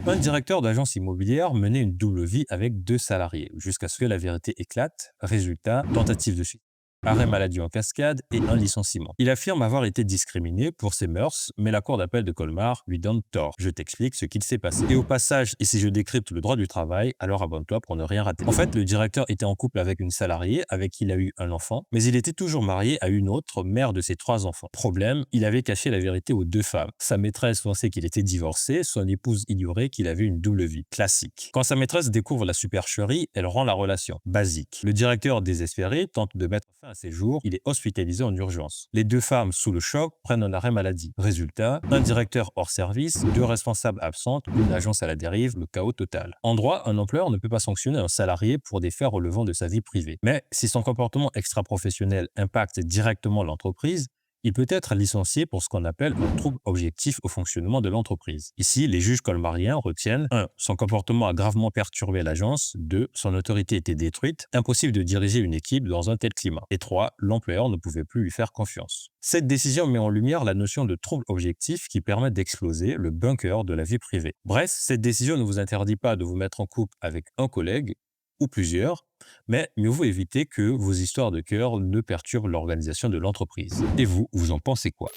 Un directeur d'agence immobilière menait une double vie avec 2 salariés, jusqu'à ce que la vérité éclate. Résultat, tentative de suicide, arrêt maladie en cascade et un licenciement. Il affirme avoir été discriminé pour ses mœurs, mais la cour d'appel de Colmar lui donne tort. Je t'explique ce qu'il s'est passé. Et au passage, et si je décrypte le droit du travail, alors abonne-toi pour ne rien rater. En fait, le directeur était en couple avec une salariée avec qui il a eu un enfant, mais il était toujours marié à une autre, mère de ses 3 enfants. Problème, il avait caché la vérité aux 2 femmes. Sa maîtresse pensait qu'il était divorcé, son épouse ignorait qu'il avait une double vie. Classique. Quand sa maîtresse découvre la supercherie, elle rend la relation. Basique. Le directeur, désespéré, tente de mettre fin à ses jours. Il est hospitalisé en urgence. Les 2 femmes, sous le choc, prennent un arrêt maladie. Résultat, un directeur hors service, 2 responsables absentes, une agence à la dérive, le chaos total. En droit, un employeur ne peut pas sanctionner un salarié pour des faits relevant de sa vie privée. Mais si son comportement extra-professionnel impacte directement l'entreprise, il peut être licencié pour ce qu'on appelle un trouble objectif au fonctionnement de l'entreprise. Ici, les juges colmariens retiennent 1. Son comportement a gravement perturbé l'agence. 2. Son autorité était détruite. Impossible de diriger une équipe dans un tel climat. Et 3. L'employeur ne pouvait plus lui faire confiance. Cette décision met en lumière la notion de trouble objectif qui permet d'exploser le bunker de la vie privée. Bref, cette décision ne vous interdit pas de vous mettre en couple avec un collègue ou plusieurs, mais mieux vaut éviter que vos histoires de cœur ne perturbent l'organisation de l'entreprise. Et vous en pensez quoi?